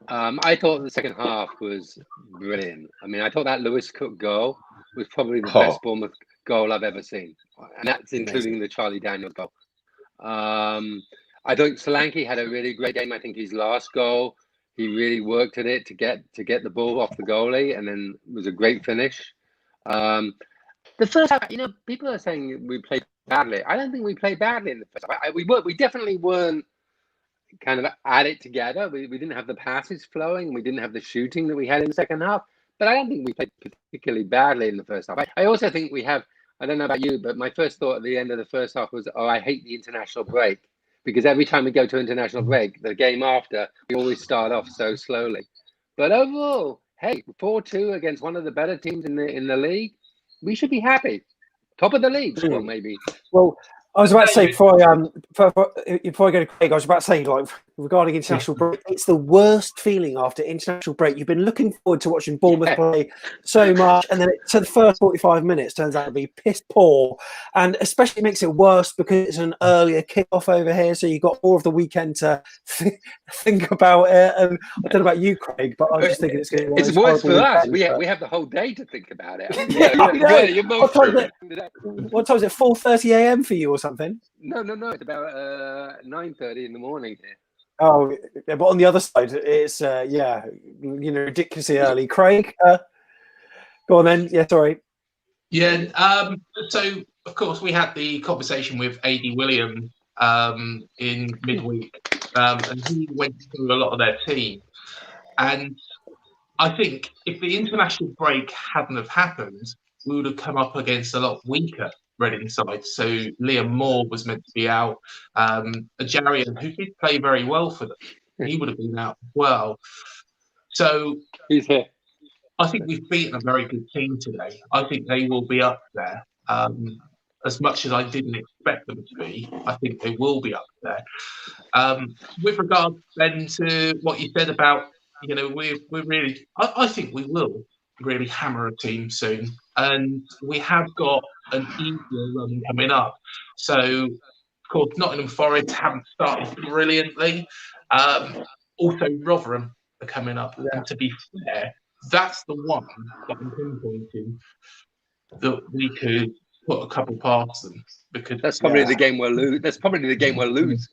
I thought the second half was brilliant. I mean, I thought that Lewis Cook goal was probably the best Bournemouth goal I've ever seen, and that's including the Charlie Daniels goal. I think Solanke had a really great game. I think his last goal, he really worked at it to get the ball off the goalie, and then it was a great finish. The first half, people are saying we played badly. I don't think we played badly in the first half. We definitely weren't kind of at it together. We didn't have the passes flowing. We didn't have the shooting that we had in the second half. But I don't think we played particularly badly in the first half. I also think we have. I don't know about you, but my first thought at the end of the first half was, I hate the international break, because every time we go to international break, the game after, we always start off so slowly. But overall, hey, 4-2 against one of the better teams in the league, we should be happy. Top of the league, well, maybe. Well, I was about to say before I go to Craig, I was about to say, like, regarding international break, it's the worst feeling after international break. You've been looking forward to watching Bournemouth play so much, and then so the first 45 minutes turns out to be piss poor, and especially makes it worse because it's an earlier kickoff over here, so you've got more of the weekend to think about it. And I don't know about you, Craig, but I'm just thinking it's going to be it's worse for us. We have the whole day to think about it. You're both what time is it? 4:30 a.m. for you or something? No. It's about 9:30 in the morning here. Oh, yeah, but on the other side, it's ridiculously early. Craig, go on then. Yeah, sorry. Yeah. So of course we had the conversation with AD Williams in midweek, and he went through a lot of their team. And I think if the international break hadn't have happened, we would have come up against a lot weaker Reading side. So Liam Moore was meant to be out. Ajarian, who did play very well for them, he would have been out as well. So he's here. I think we've beaten a very good team today. I think they will be up there. As much as I didn't expect them to be, I think they will be up there. With regard then to what you said about, we're really, I think we will really hammer a team soon. And we have got an easier run coming up. So, of course, Nottingham Forest haven't started brilliantly. Also, Rotherham are coming up. Yeah. And to be fair, that's the one that I'm pinpointing that we could put a couple past them, because that's probably the game we'll lose. That's probably the game we'll lose.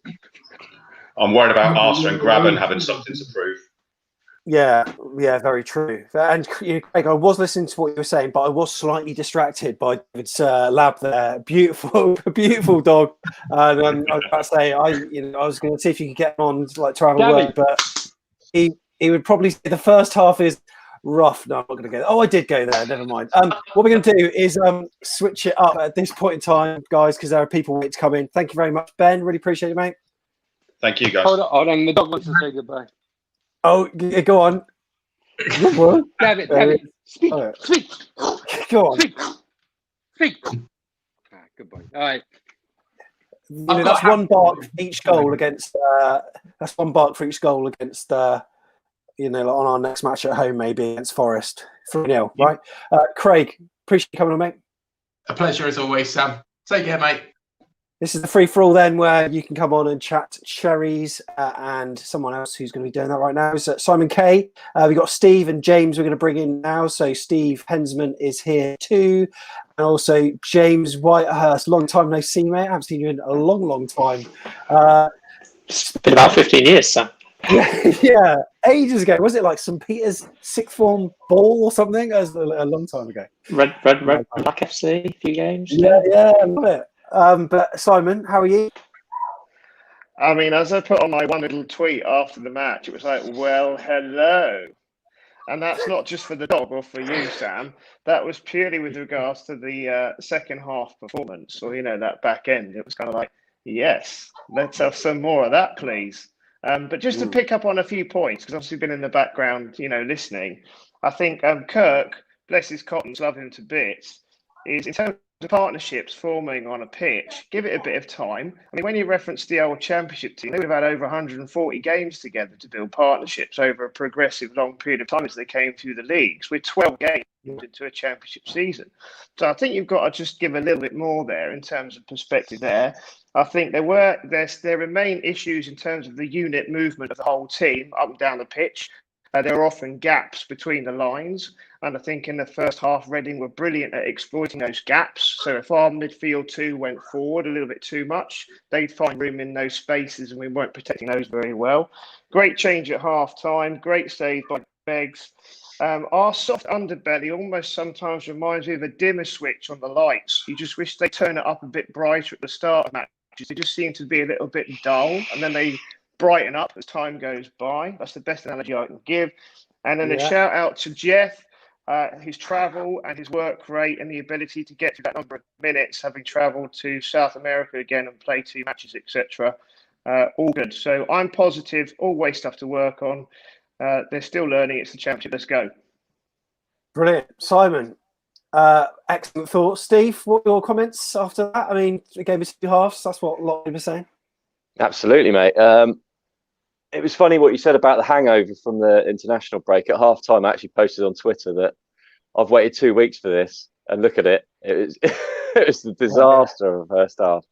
I'm worried about Arsenal and Graben having something to prove. Yeah, very true. And Craig, I was listening to what you were saying, but I was slightly distracted by David's lab there. Beautiful, beautiful dog. And I was about to say, I was going to see if you could get him on to have a word, but he would probably say the first half is rough. No, I'm not going to go. Oh, I did go there. Never mind. What we're going to do is switch it up at this point in time, guys, because there are people waiting to come in. Thank you very much, Ben. Really appreciate it, mate. Thank you, guys. Hold on. The dog wants to say goodbye. Oh, go on. Good one. David, speak. Right. Speak. Go on. Speak. Goodbye. All right. That's one bark for each goal against. That's one bark for each goal against. On our next match at home, maybe against Forest, 3-0, right? Craig, appreciate you coming on, mate. A pleasure as always, Sam. Take care, mate. This is the free for all then, where you can come on and chat Cherries and someone else who's going to be doing that right now is Simon K. We've got Steve and James we're going to bring in now. So Steve Hensman is here too. And also James Whitehurst. Long time no see, mate. I haven't seen you in a long, long time. It's been about 15 years, Sam. Yeah, ages ago. Was it like St. Peter's sixth form ball or something? That was a long time ago. Red Black FC, a few games. Yeah, I love it. But Simon, how are you? I mean, as I put on my one little tweet after the match, it was like, well, hello. And that's not just for the dog or for you, Sam. That was purely with regards to the second half performance, or, that back end. It was kind of like, yes, let's have some more of that, please. But just to pick up on a few points, because obviously been in the background, listening, I think Kirk, bless his cottons, love him to bits, is in terms of partnerships forming on a pitch, give it a bit of time. I mean, when you reference the old championship team, they've had over 140 games together to build partnerships over a progressive long period of time as they came through the leagues. We're 12 games into a championship season. So I think you've got to just give a little bit more there in terms of perspective there. I think there remain issues in terms of the unit movement of the whole team up and down the pitch. There are often gaps between the lines. And I think in the first half, Reading were brilliant at exploiting those gaps. So if our midfield two went forward a little bit too much, they'd find room in those spaces and we weren't protecting those very well. Great change at half time. Great save by Beggs. Our soft underbelly almost sometimes reminds me of a dimmer switch on the lights. You just wish they turn it up a bit brighter at the start of matches. They just seem to be a little bit dull, and then they brighten up as time goes by. That's the best analogy I can give. And then a shout out to Jeff, his travel and his work rate and the ability to get to that number of minutes, having travelled to South America again and play 2 matches, etc. All good. So I'm positive, always stuff to work on. They're still learning. It's the championship. Let's go. Brilliant. Simon, excellent thoughts. Steve, what are your comments after that? I mean, the game is 2 halves. That's what a lot of people are saying. Absolutely, mate. It was funny what you said about the hangover from the international break. At half time, I actually posted on Twitter that I've waited 2 weeks for this, and look at it. It was a disaster of the first half.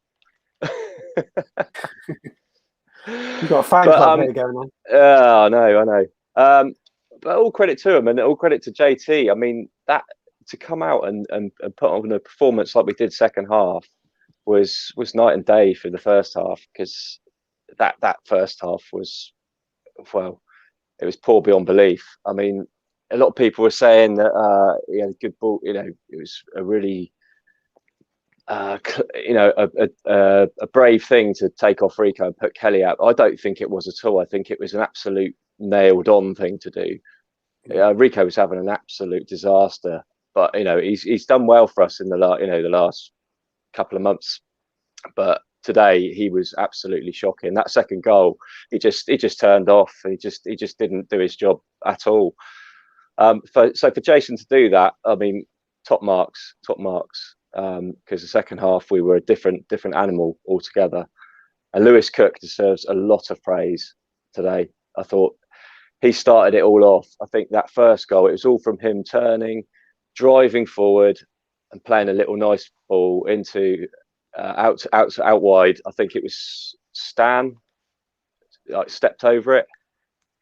You've got a fan club here going on. I know. But all credit to him and all credit to JT. I mean, that to come out and put on a performance like we did second half was night and day for the first half, because that first half was, well, it was poor beyond belief. I mean, a lot of people were saying that he had a good ball. It was a really a brave thing to take off Rico and put Kelly out. I don't think it was at all. I think it was an absolute nailed-on thing to do. Rico was having an absolute disaster, but he's done well for us in the last couple of months. But today he was absolutely shocking. That second goal, he just turned off. He just didn't do his job at all. For Jason to do that, I mean, top marks. Because the second half we were a different animal altogether. And Lewis Cook deserves a lot of praise today. I thought he started it all off. I think that first goal, it was all from him turning, driving forward, and playing a little nice ball into out wide. I think it was Stan, stepped over it,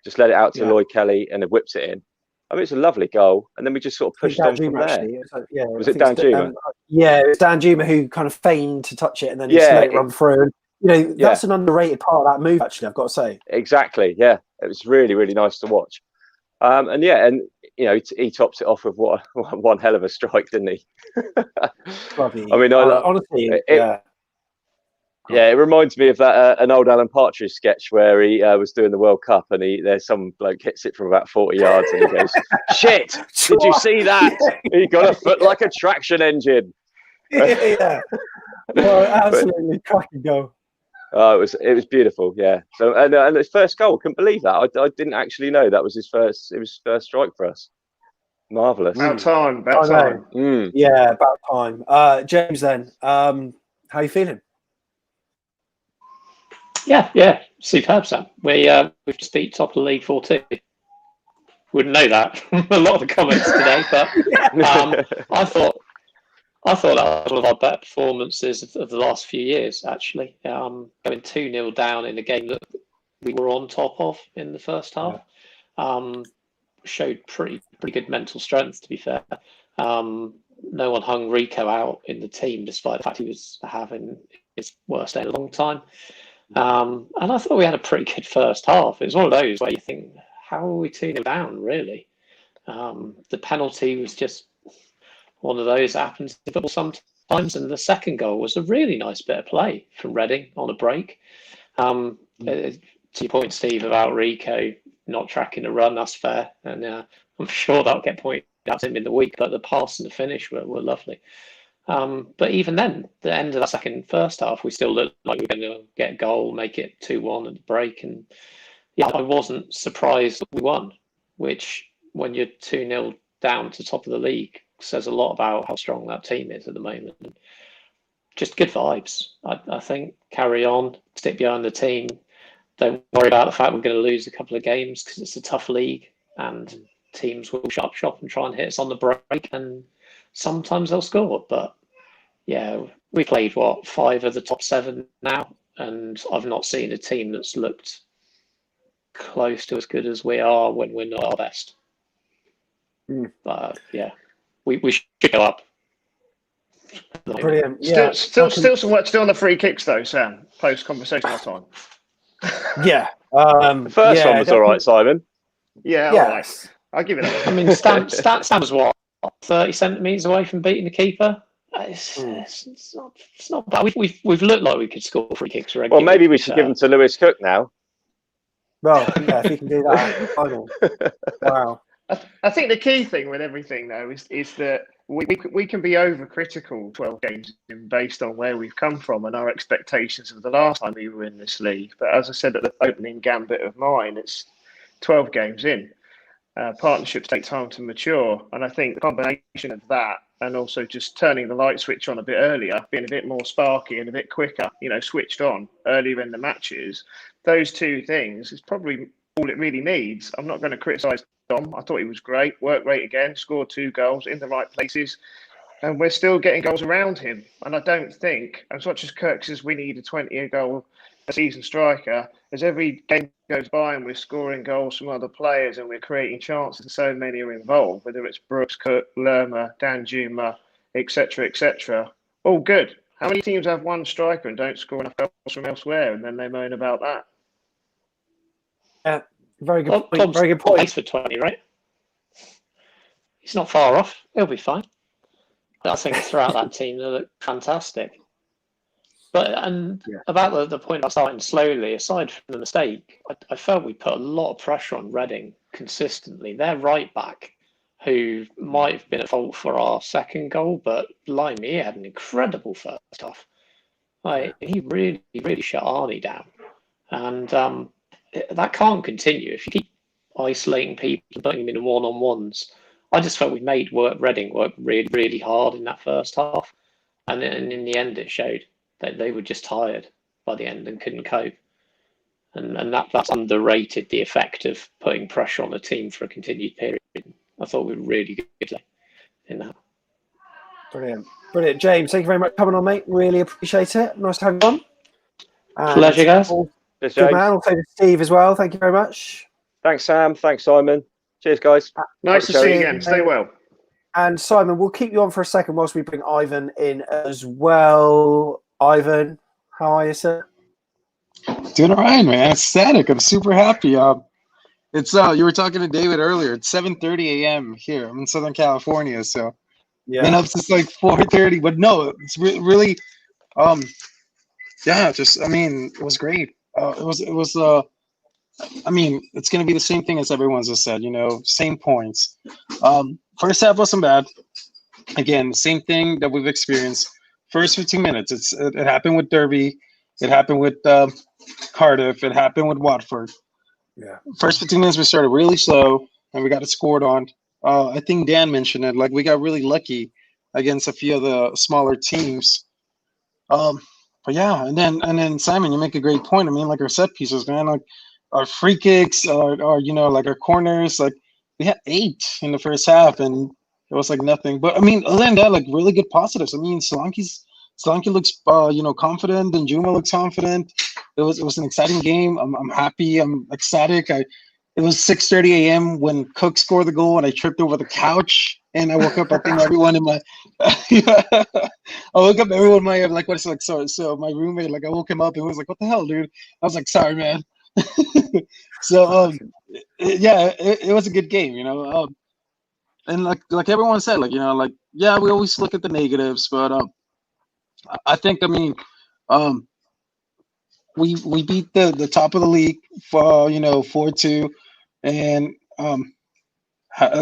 just let it out to Lloyd Kelly, and then whipped it in. I mean, it's a lovely goal, and then we just sort of pushed on from there. Was it Danjuma? It was Danjuma who kind of feigned to touch it and then just let it run through. And, that's an underrated part of that move, actually, I've got to say. Exactly, yeah. It was really, really nice to watch. He topped it off with one hell of a strike, didn't he? I mean, honestly, it reminds me of that an old Alan Partridge sketch where he was doing the World Cup and there's some bloke hits it from about 40 yards and he goes, "Shit! Did you see that? He got a foot like a traction engine." Well, absolutely cracking goal. It was beautiful, yeah. So and his first goal, couldn't believe that. I didn't actually know that was his first. It was his first strike for us. Marvelous. About time. Yeah, about time. James, then, how are you feeling? Yeah, superb, Sam. We've just beat top of the league 4-2. Wouldn't know that from a lot of the comments today, but I thought that was one of our better performances of the last few years, actually. Going 2-0 down in a game that we were on top of in the first half. Showed pretty good mental strength, to be fair. No one hung Rico out in the team, despite the fact he was having his worst day in a long time. And I thought we had a pretty good first half. It was one of those where you think, how are we 2-0 down, really? The penalty was just one of those that happens in football sometimes, and the second goal was a really nice bit of play from Reading on a break. To your point, Steve, about Rico not tracking the run, that's fair, and I'm sure that'll get pointed out to him in the week, but the pass and the finish were lovely. But even then, the end of that first half, we still looked like we were going to get a goal, make it 2-1 at the break, and I wasn't surprised that we won, which, when you're 2-0 down to top of the league, says a lot about how strong that team is at the moment. Just good vibes. I think carry on, stick behind the team. Don't worry about the fact we're going to lose a couple of games because it's a tough league and teams will shut shop and try and hit us on the break, and sometimes they'll score. But yeah, we played 5 of the top 7 now, and I've not seen a team that's looked close to as good as we are when we're not our best. But yeah, we should go up. Brilliant. Still some work to do on the free kicks, though, Sam. Post conversation last time. Yeah. The first one was all right, Simon. Yeah, all right. I'll give it that. I mean, Stan was 30 centimetres away from beating the keeper. It's not bad. We've looked like we could score free kicks regularly. Well, maybe we should give them to Lewis Cook now. Well, yeah, if he can do that, final. Wow. I think the key thing with everything, though, is that we can be overcritical 12 games in based on where we've come from and our expectations of the last time we were in this league. But as I said at the opening gambit of mine, it's 12 games in. Partnerships take time to mature. And I think the combination of that and also just turning the light switch on a bit earlier, being a bit more sparky and a bit quicker, switched on earlier in the matches, those two things is probably all it really needs. I'm not going to criticise Dom. I thought he was great. Worked rate again, scored 2 goals in the right places. And we're still getting goals around him. And I don't think, as much as Kirk says we need a 20-goal a season striker, as every game goes by and we're scoring goals from other players and we're creating chances and so many are involved, whether it's Brooks, Cook, Lerma, Danjuma, etc., all good. How many teams have one striker and don't score enough goals from elsewhere and then they moan about that? Yeah, very good point. Very good point. Pace for 20, right? He's not far off. He'll be fine. I think throughout that team, they look fantastic. But about the point of starting slowly, aside from the mistake, I felt we put a lot of pressure on Reading consistently. Their right back, who might have been at fault for our second goal, but blimey, he had an incredible first half. He really, really shut Arnie down. And that can't continue if you keep isolating people and putting them in one-on-ones. I just felt we made Reading work really, really hard in that first half. And in the end, it showed that they were just tired by the end and couldn't cope. And that's underrated, the effect of putting pressure on the team for a continued period. I thought we were really good in that. Brilliant. Brilliant. James, thank you very much for coming on, mate. Really appreciate it. Nice to have you on. Pleasure, guys. Good man. Also to Steve as well. Thank you very much. Thanks, Sam. Thanks, Simon. Cheers, guys. Nice to see you again. Stay well. And Simon, we'll keep you on for a second whilst we bring Ivan in as well. Ivan, how are you, sir? Doing all right, man. Ecstatic. I'm super happy. It's you were talking to David earlier. It's 7:30 a.m. here. I'm in Southern California, so been up since like 4:30. But no, it's really, yeah. Just I mean, it was great. It was. I mean, it's gonna be the same thing as everyone's just said. You know, same points. First half wasn't bad. Again, same thing that we've experienced. First 15 minutes, it happened with Derby. It happened with Cardiff. It happened with Watford. Yeah. First 15 minutes, we started really slow, and we got it scored on. I think Dan mentioned it. Like, we got really lucky against a few of the smaller teams. But yeah, and then Simon, you make a great point. I mean, like our set pieces, man, like our free kicks, or you know, like our corners, like we had 8 in the first half, and it was like nothing. But I mean, other than that, like really good positives. I mean, Solanke looks, you know, confident, and Danjuma looks confident. It was an exciting game. I'm happy. I'm ecstatic. It was 6:30 a.m. when Cook scored the goal, and I tripped over the couch, and I woke up. I think everyone in my, I woke up everyone in my like what's like so my roommate, like I woke him up and was like, "What the hell, dude?" I was like, "Sorry, man." So yeah, it was a good game, you know. And like everyone said, like, you know, like, yeah, we always look at the negatives, but I think, I mean, we beat the top of the league for, you know, 4-2, and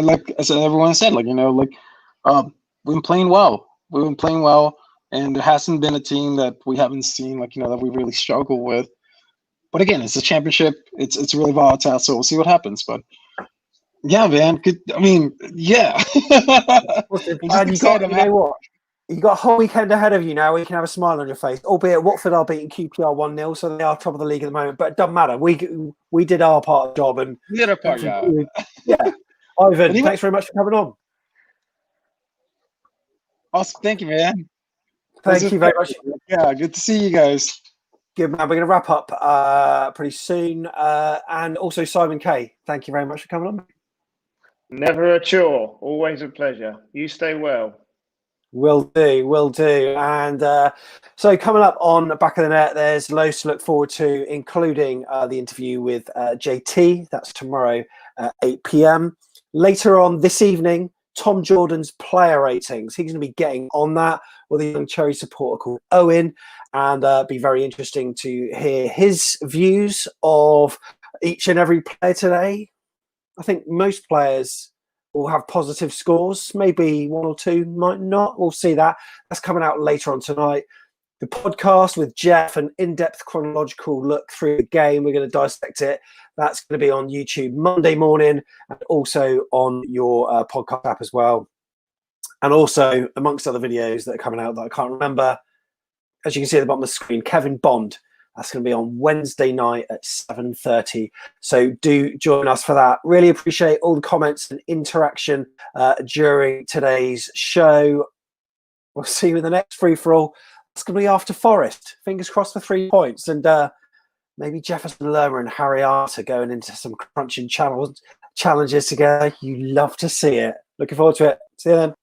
like as everyone said, like, you know, like we've been playing well. We've been playing well, and there hasn't been a team that we haven't seen, like, you know, that we really struggle with. But again, it's a championship. It's really volatile, so we'll see what happens. But yeah, man. Good. I mean, yeah. And you know what? You got a whole weekend ahead of you now where you can have a smile on your face. Albeit Watford are beating QPR 1-0, so they are top of the league at the moment. But it doesn't matter. We did our part of the job, and we did our part. Yeah. Yeah. Ivan, thanks very much for coming on. Awesome. Thank you, man. Thank you very much. Yeah, good to see you guys. Good man. We're going to wrap up pretty soon. And also Simon K, thank you very much for coming on. Never a chore. Always a pleasure. You stay well. Will do. And so coming up on the back of the net, there's loads to look forward to, including the interview with JT. That's tomorrow at 8 p.m. Later on this evening, Tom Jordan's player ratings. He's going to be getting on that with a young Cherry supporter called Owen, and be very interesting to hear his views of each and every player today. I think most players will have positive scores. Maybe one or two might not. We'll see that. That's coming out later on tonight. The podcast with Jeff, an in-depth chronological look through the game. We're going to dissect it. That's going to be on YouTube Monday morning, and also on your podcast app as well. And also, amongst other videos that are coming out that I can't remember, as you can see at the bottom of the screen, Kevin Bond. That's going to be on Wednesday night at 7:30. So do join us for that. Really appreciate all the comments and interaction during today's show. We'll see you in the next free-for-all. It's going to be after Forest. Fingers crossed for 3 points. And maybe Jefferson Lerma and Harry Arter going into some crunching challenges together. You love to see it. Looking forward to it. See you then.